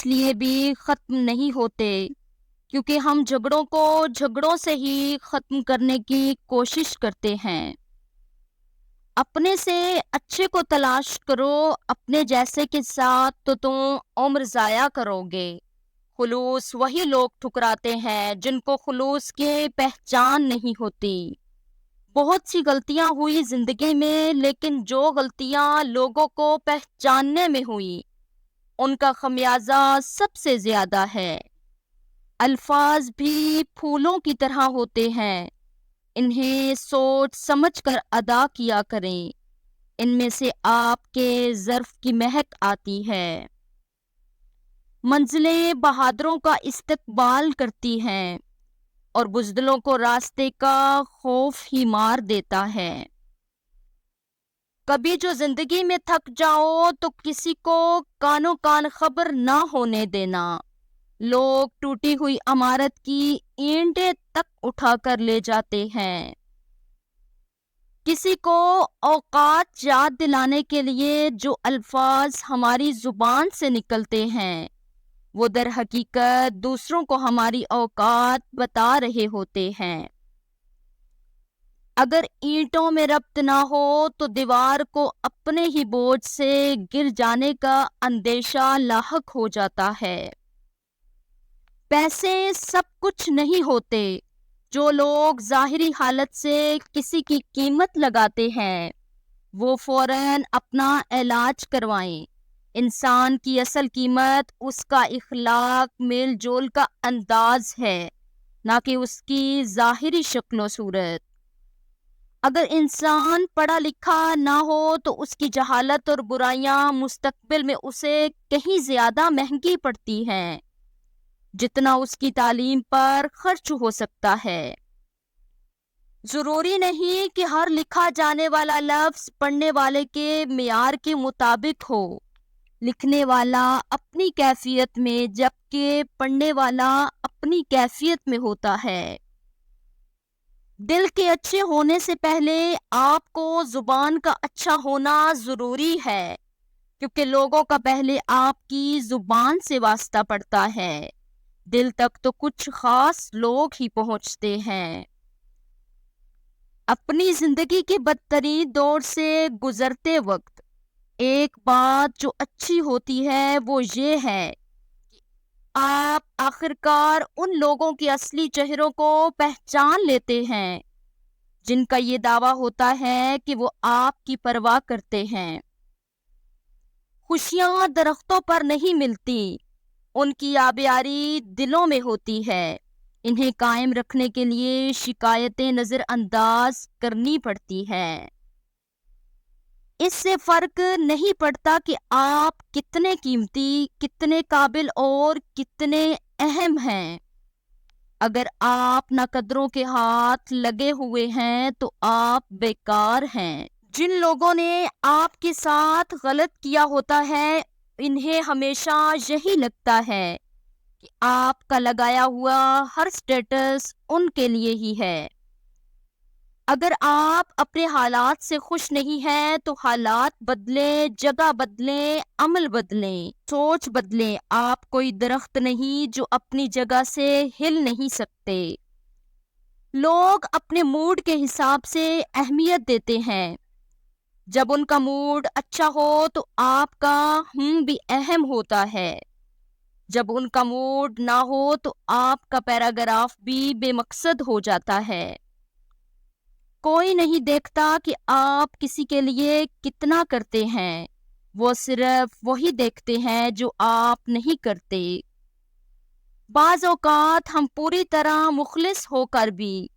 اس لیے بھی ختم نہیں ہوتے کیونکہ ہم جھگڑوں کو جھگڑوں سے ہی ختم کرنے کی کوشش کرتے ہیں۔ اپنے سے اچھے کو تلاش کرو، اپنے جیسے کے ساتھ تو تم عمر ضائع کرو گے۔ خلوص وہی لوگ ٹھکراتے ہیں جن کو خلوص کی پہچان نہیں ہوتی۔ بہت سی غلطیاں ہوئی زندگی میں، لیکن جو غلطیاں لوگوں کو پہچاننے میں ہوئی ان کا خمیازہ سب سے زیادہ ہے۔ الفاظ بھی پھولوں کی طرح ہوتے ہیں، انہیں سوچ سمجھ کر ادا کیا کریں، ان میں سے آپ کے ظرف کی مہک آتی ہے۔ منزلیں بہادروں کا استقبال کرتی ہیں اور بزدلوں کو راستے کا خوف ہی مار دیتا ہے۔ کبھی جو زندگی میں تھک جاؤ تو کسی کو کانوں کان خبر نہ ہونے دینا۔ لوگ ٹوٹی ہوئی عمارت کی اینٹیں تک اٹھا کر لے جاتے ہیں۔ کسی کو اوقات یاد دلانے کے لیے جو الفاظ ہماری زبان سے نکلتے ہیں وہ در حقیقت دوسروں کو ہماری اوقات بتا رہے ہوتے ہیں۔ اگر اینٹوں میں ربط نہ ہو تو دیوار کو اپنے ہی بوجھ سے گر جانے کا اندیشہ لاحق ہو جاتا ہے۔ پیسے سب کچھ نہیں ہوتے۔ جو لوگ ظاہری حالت سے کسی کی قیمت لگاتے ہیں وہ فوراً اپنا علاج کروائیں۔ انسان کی اصل قیمت اس کا اخلاق، میل جول کا انداز ہے، نہ کہ اس کی ظاہری شکل و صورت۔ اگر انسان پڑھا لکھا نہ ہو تو اس کی جہالت اور برائیاں مستقبل میں اسے کہیں زیادہ مہنگی پڑتی ہیں جتنا اس کی تعلیم پر خرچ ہو سکتا ہے۔ ضروری نہیں کہ ہر لکھا جانے والا لفظ پڑھنے والے کے معیار کے مطابق ہو۔ لکھنے والا اپنی کیفیت میں جبکہ پڑھنے والا اپنی کیفیت میں ہوتا ہے۔ دل کے اچھے ہونے سے پہلے آپ کو زبان کا اچھا ہونا ضروری ہے، کیونکہ لوگوں کا پہلے آپ کی زبان سے واسطہ پڑتا ہے۔ دل تک تو کچھ خاص لوگ ہی پہنچتے ہیں۔ اپنی زندگی کے بدترین دور سے گزرتے وقت ایک بات جو اچھی ہوتی ہے وہ یہ ہے کہ آپ آخرکار ان لوگوں کے اصلی چہروں کو پہچان لیتے ہیں جن کا یہ دعویٰ ہوتا ہے کہ وہ آپ کی پرواہ کرتے ہیں۔ خوشیاں درختوں پر نہیں ملتی، ان کی آبیاری دلوں میں ہوتی ہے۔ انہیں قائم رکھنے کے لیے شکایتیں نظر انداز کرنی پڑتی ہے۔ اس سے فرق نہیں پڑتا کہ آپ کتنے قیمتی، کتنے قابل اور کتنے اہم ہیں۔ اگر آپ ناقدروں کے ہاتھ لگے ہوئے ہیں تو آپ بیکار ہیں۔ جن لوگوں نے آپ کے ساتھ غلط کیا ہوتا ہے انہیں ہمیشہ یہی لگتا ہے کہ آپ کا لگایا ہوا ہر سٹیٹس ان کے لیے ہی ہے۔ اگر آپ اپنے حالات سے خوش نہیں ہیں تو حالات بدلیں، جگہ بدلیں، عمل بدلیں، سوچ بدلیں۔ آپ کوئی درخت نہیں جو اپنی جگہ سے ہل نہیں سکتے۔ لوگ اپنے موڈ کے حساب سے اہمیت دیتے ہیں۔ جب ان کا موڈ اچھا ہو تو آپ کا بھی اہم ہوتا ہے، جب ان کا موڈ نہ ہو تو آپ کا پیراگراف بھی بے مقصد ہو جاتا ہے۔ کوئی نہیں دیکھتا کہ آپ کسی کے لیے کتنا کرتے ہیں، وہ صرف وہی دیکھتے ہیں جو آپ نہیں کرتے۔ بعض اوقات ہم پوری طرح مخلص ہو کر بھی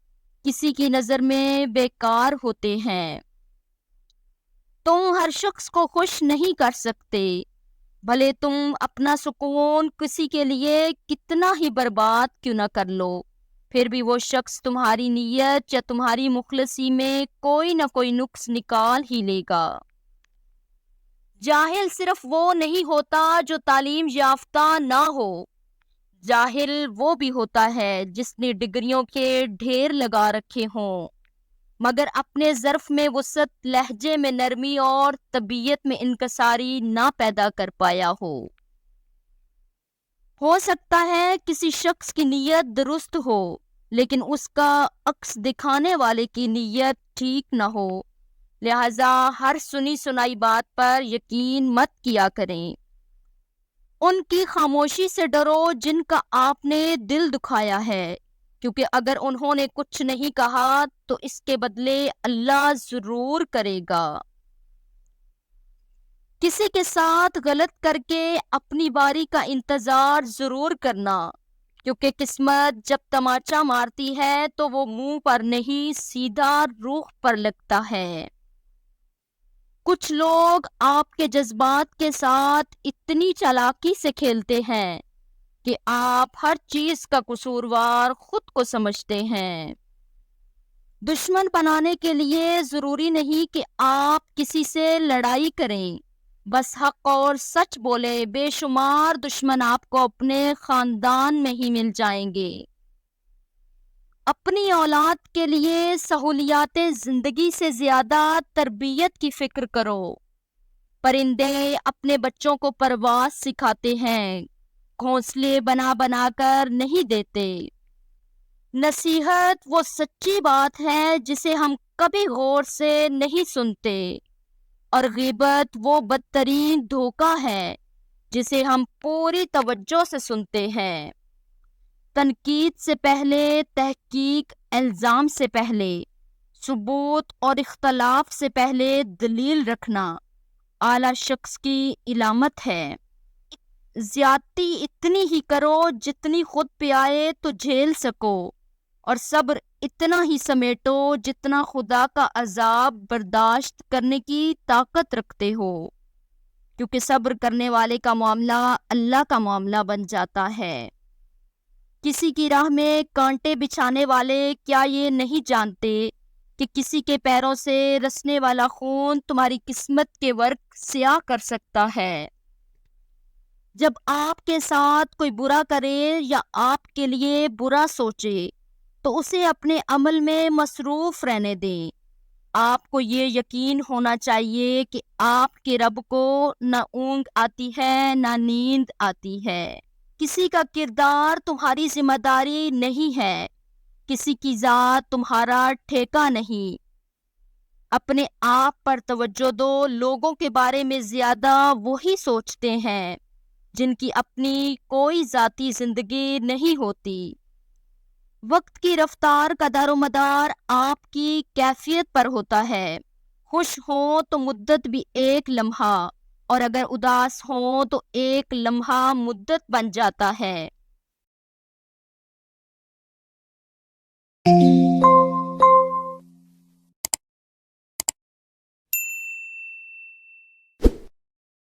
کسی کی نظر میں بیکار ہوتے ہیں۔ تم ہر شخص کو خوش نہیں کر سکتے، بھلے تم اپنا سکون کسی کے لیے کتنا ہی برباد کیوں نہ کر لو، پھر بھی وہ شخص تمہاری نیت یا تمہاری مخلصی میں کوئی نہ کوئی نقص نکال ہی لے گا۔ جاہل صرف وہ نہیں ہوتا جو تعلیم یافتہ نہ ہو، جاہل وہ بھی ہوتا ہے جس نے ڈگریوں کے ڈھیر لگا رکھے ہوں مگر اپنے ظرف میں وسعت، لہجے میں نرمی اور طبیعت میں انکساری نہ پیدا کر پایا ہو۔ ہو سکتا ہے کسی شخص کی نیت درست ہو لیکن اس کا عکس دکھانے والے کی نیت ٹھیک نہ ہو، لہذا ہر سنی سنائی بات پر یقین مت کیا کریں۔ ان کی خاموشی سے ڈرو جن کا آپ نے دل دکھایا ہے، کیونکہ اگر انہوں نے کچھ نہیں کہا تو اس کے بدلے اللہ ضرور کرے گا۔ کسی کے ساتھ غلط کر کے اپنی باری کا انتظار ضرور کرنا، کیونکہ قسمت جب تماچا مارتی ہے تو وہ منہ پر نہیں سیدھا روح پر لگتا ہے۔ کچھ لوگ آپ کے جذبات کے ساتھ اتنی چالاکی سے کھیلتے ہیں کہ آپ ہر چیز کا قصوروار خود کو سمجھتے ہیں۔ دشمن بنانے کے لیے ضروری نہیں کہ آپ کسی سے لڑائی کریں، بس حق اور سچ بولے۔ بے شمار دشمن آپ کو اپنے خاندان میں ہی مل جائیں گے۔ اپنی اولاد کے لیے سہولیات زندگی سے زیادہ تربیت کی فکر کرو۔ پرندے اپنے بچوں کو پرواز سکھاتے ہیں، گھونسلے بنا بنا کر نہیں دیتے۔ نصیحت وہ سچی بات ہے جسے ہم کبھی غور سے نہیں سنتے، اور غیبت وہ بدترین دھوکہ ہے جسے ہم پوری توجہ سے سنتے ہیں۔ تنقید سے پہلے تحقیق، الزام سے پہلے ثبوت اور اختلاف سے پہلے دلیل رکھنا اعلی شخص کی علامت ہے۔ زیادتی اتنی ہی کرو جتنی خود پہ آئے تو جھیل سکو، اور صبر اتنا ہی سمیٹو جتنا خدا کا عذاب برداشت کرنے کی طاقت رکھتے ہو، کیونکہ صبر کرنے والے کا معاملہ اللہ کا معاملہ بن جاتا ہے۔ کسی کی راہ میں کانٹے بچھانے والے کیا یہ نہیں جانتے کہ کسی کے پیروں سے رسنے والا خون تمہاری قسمت کے ورق سیاہ کر سکتا ہے؟ جب آپ کے ساتھ کوئی برا کرے یا آپ کے لیے برا سوچے تو اسے اپنے عمل میں مصروف رہنے دیں۔ آپ کو یہ یقین ہونا چاہیے کہ آپ کے رب کو نہ اونگ آتی ہے نہ نیند آتی ہے۔ کسی کا کردار تمہاری ذمہ داری نہیں ہے، کسی کی ذات تمہارا ٹھیکہ نہیں۔ اپنے آپ پر توجہ دو۔ لوگوں کے بارے میں زیادہ وہی سوچتے ہیں جن کی اپنی کوئی ذاتی زندگی نہیں ہوتی۔ وقت کی رفتار کا دار و مدار آپ کی کیفیت پر ہوتا ہے۔ خوش ہوں تو مدت بھی ایک لمحہ، اور اگر اداس ہوں تو ایک لمحہ مدت بن جاتا ہے۔